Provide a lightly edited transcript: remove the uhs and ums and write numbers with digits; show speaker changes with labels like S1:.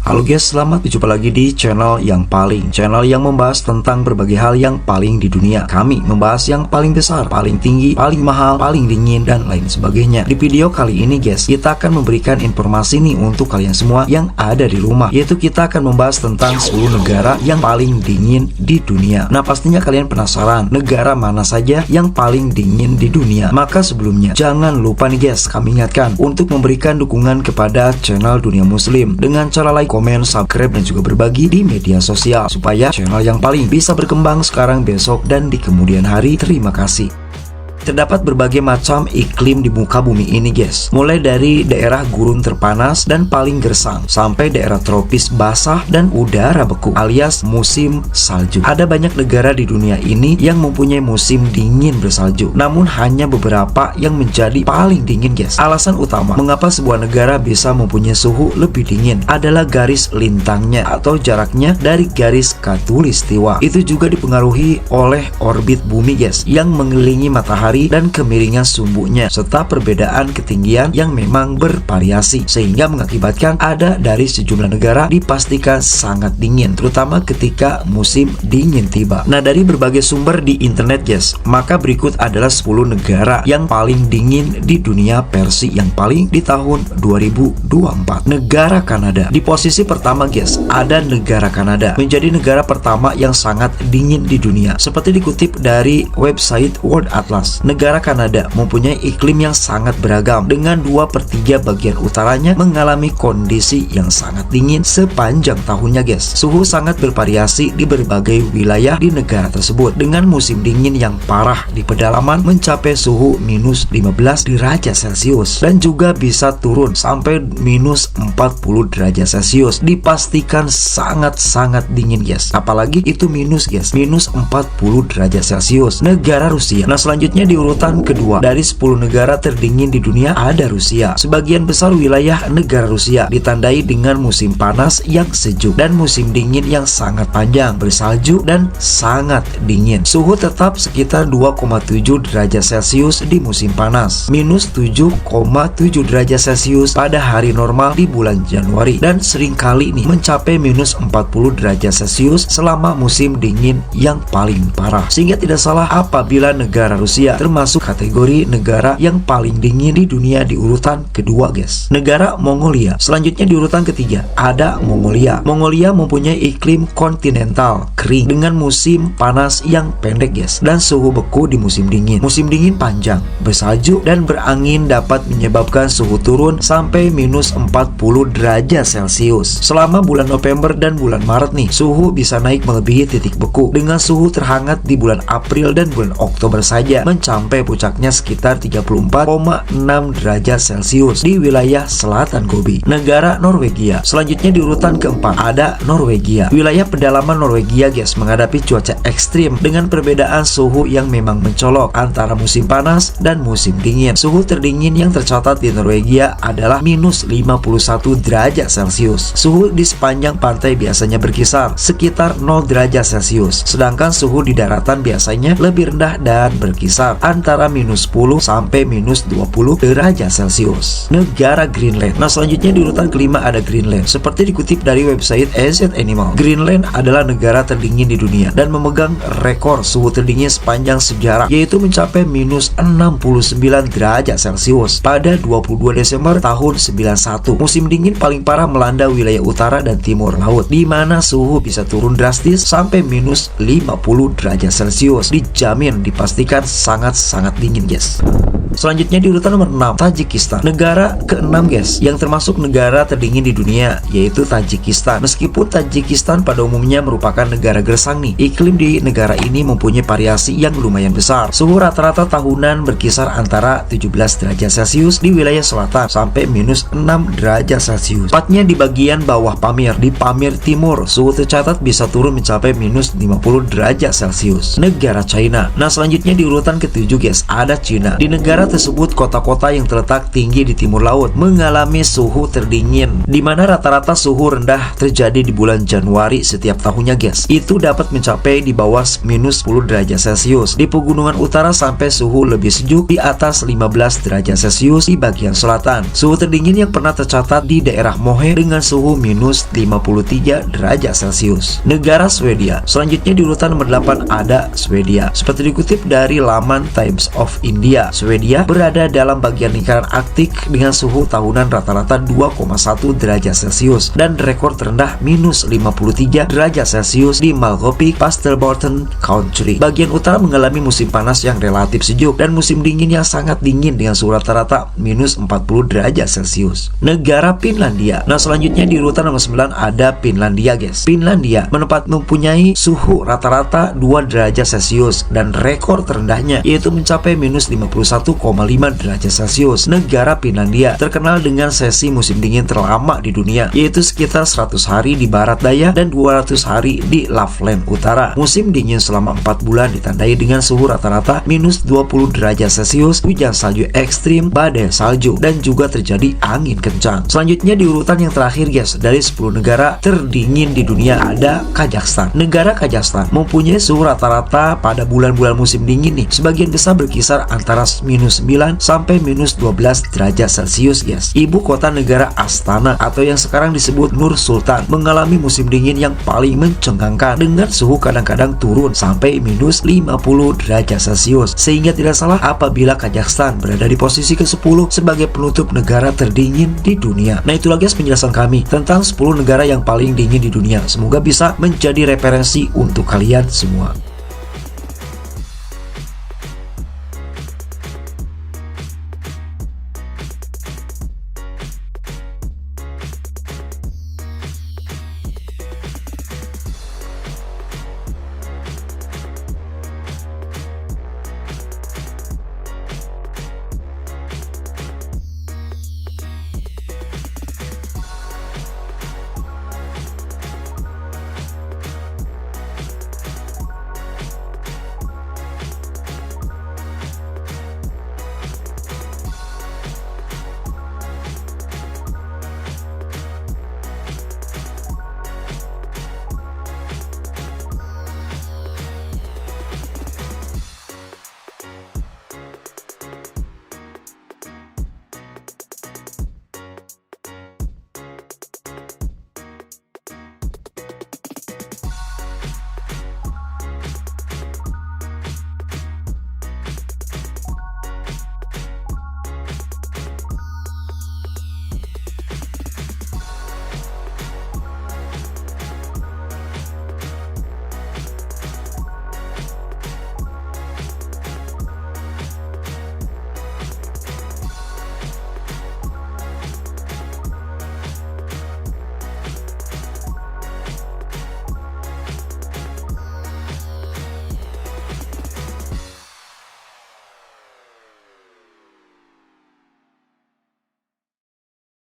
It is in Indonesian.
S1: Halo guys, selamat berjumpa lagi di channel yang membahas tentang berbagai hal yang paling di dunia. Kami membahas yang paling besar, paling tinggi, paling mahal, paling dingin, dan lain sebagainya. Di video kali ini guys, kita akan memberikan informasi nih untuk kalian semua yang ada di rumah, yaitu kita akan membahas tentang 10 negara yang paling dingin di dunia. Nah, pastinya kalian penasaran negara mana saja yang paling dingin di dunia. Maka sebelumnya jangan lupa nih guys, kami ingatkan untuk memberikan dukungan kepada channel Dunia Muslim dengan cara like, komen, subscribe, dan juga berbagi di media sosial supaya channel yang paling bisa berkembang sekarang, besok, dan di kemudian hari. Terima kasih. Terdapat berbagai macam iklim di muka bumi ini guys, mulai dari daerah gurun terpanas dan paling gersang sampai daerah tropis basah dan udara beku alias musim salju. Ada banyak negara di dunia ini yang mempunyai musim dingin bersalju, namun hanya beberapa yang menjadi paling dingin guys. Alasan utama mengapa sebuah negara bisa mempunyai suhu lebih dingin adalah garis lintangnya atau jaraknya dari garis khatulistiwa. Itu juga dipengaruhi oleh orbit bumi guys yang mengelilingi matahari dan kemiringan sumbunya, serta perbedaan ketinggian yang memang bervariasi, sehingga mengakibatkan ada dari sejumlah negara dipastikan sangat dingin, terutama ketika musim dingin tiba. Nah, dari berbagai sumber di internet guys, maka berikut adalah 10 negara yang paling dingin di dunia versi yang paling di tahun 2024. Negara Kanada di posisi pertama guys, ada negara Kanada menjadi negara pertama yang sangat dingin di dunia. Seperti dikutip dari website World Atlas, negara Kanada mempunyai iklim yang sangat beragam dengan 2/3 bagian utaranya mengalami kondisi yang sangat dingin sepanjang tahunnya guys. Suhu sangat bervariasi di berbagai wilayah di negara tersebut, dengan musim dingin yang parah di pedalaman mencapai suhu minus 15 derajat Celcius dan juga bisa turun sampai minus 40 derajat Celcius. Dipastikan sangat-sangat dingin guys, apalagi itu minus guys, minus 40 derajat Celcius. Negara Rusia. Nah, selanjutnya di urutan kedua dari 10 negara terdingin di dunia ada Rusia. Sebagian besar wilayah negara Rusia ditandai dengan musim panas yang sejuk dan musim dingin yang sangat panjang, bersalju dan sangat dingin. Suhu tetap sekitar 2,7 derajat Celcius di musim panas, minus 7,7 derajat Celcius pada hari normal di bulan Januari, dan seringkali nih mencapai minus 40 derajat Celcius selama musim dingin yang paling parah. Sehingga tidak salah apabila negara Rusia termasuk kategori negara yang paling dingin di dunia di urutan kedua guys. Negara Mongolia. Selanjutnya di urutan ketiga ada Mongolia. Mongolia mempunyai iklim kontinental kering dengan musim panas yang pendek guys dan suhu beku di musim dingin. Musim dingin panjang, bersalju dan berangin dapat menyebabkan suhu turun sampai minus 40 derajat Celcius. Selama bulan November dan bulan Maret nih, suhu bisa naik melebihi titik beku, dengan suhu terhangat di bulan April dan bulan Oktober saja sampai puncaknya sekitar 34,6 derajat Celcius di wilayah selatan Gobi. Negara Norwegia. Selanjutnya di urutan keempat ada Norwegia. Wilayah pedalaman Norwegia guys menghadapi cuaca ekstrim dengan perbedaan suhu yang memang mencolok antara musim panas dan musim dingin. Suhu terdingin yang tercatat di Norwegia adalah minus 51 derajat Celcius. Suhu di sepanjang pantai biasanya berkisar sekitar 0 derajat Celcius, sedangkan suhu di daratan biasanya lebih rendah dan berkisar antara minus 10 sampai minus 20 derajat Celcius. Negara Greenland. Nah, selanjutnya di urutan kelima ada Greenland. Seperti dikutip dari website AZ Animal, Greenland adalah negara terdingin di dunia dan memegang rekor suhu terdingin sepanjang sejarah, yaitu mencapai minus 69 derajat Celcius pada 22 Desember tahun 91. Musim dingin paling parah melanda wilayah utara dan timur laut, di mana suhu bisa turun drastis sampai minus 50 derajat Celcius. Dijamin dipastikan sangat dingin guys. Selanjutnya di urutan nomor 6, Tajikistan. Negara ke-6 guys, yang termasuk negara terdingin di dunia, yaitu Tajikistan. Meskipun Tajikistan pada umumnya merupakan negara gersang nih, iklim di negara ini mempunyai variasi yang lumayan besar. Suhu rata-rata tahunan berkisar antara 17 derajat Celcius di wilayah selatan sampai minus 6 derajat Celcius. Tepatnya di bagian bawah Pamir, di Pamir Timur, suhu tercatat bisa turun mencapai minus 50 derajat Celcius. Negara China. Nah, selanjutnya di urutan ke-7 guys, ada Cina. Di negara Negara tersebut kota-kota yang terletak tinggi di timur laut mengalami suhu terdingin, di mana rata-rata suhu rendah terjadi di bulan Januari setiap tahunnya guys. Itu dapat mencapai di bawah minus 10 derajat Celcius di pegunungan utara sampai suhu lebih sejuk di atas 15 derajat Celcius di bagian selatan. Suhu terdingin yang pernah tercatat di daerah Mohe dengan suhu minus 53 derajat Celcius. Negara Swedia. Selanjutnya di urutan nomor 8 ada Swedia. Seperti dikutip dari laman Times of India, Swedia berada dalam bagian lingkaran Arktik dengan suhu tahunan rata-rata 2,1 derajat Celcius dan rekor terendah minus 53 derajat Celcius di Malmö, Västerbotten Country. Bagian utara mengalami musim panas yang relatif sejuk dan musim dingin yang sangat dingin dengan suhu rata-rata minus 40 derajat Celcius. Negara Finlandia. Nah, selanjutnya di urutan nomor 9 ada Finlandia guys. Finlandia mempunyai suhu rata-rata 2 derajat Celcius dan rekor terendahnya yaitu mencapai minus 51,5 derajat Celcius. Negara Finlandia terkenal dengan sesi musim dingin terlama di dunia, yaitu sekitar 100 hari di barat daya dan 200 hari di Lapland utara. Musim dingin selama 4 bulan ditandai dengan suhu rata-rata minus 20 derajat Celcius, hujan salju ekstrim, badai salju, dan juga terjadi angin kencang. Selanjutnya di urutan yang terakhir guys, dari 10 negara terdingin di dunia ada Kazakhstan. Negara Kazakhstan mempunyai suhu rata-rata pada bulan-bulan musim dingin nih sebagian besar berkisar antara minus 9 sampai minus 12 derajat Celcius guys. Ibu kota negara Astana atau yang sekarang disebut Nur Sultan mengalami musim dingin yang paling mencengangkan dengan suhu kadang-kadang turun sampai minus 50 derajat Celcius, sehingga tidak salah apabila Kazakhstan berada di posisi ke-10 sebagai penutup negara terdingin di dunia. Nah, itulah guys penjelasan kami tentang 10 negara yang paling dingin di dunia. Semoga bisa menjadi referensi untuk kalian semua.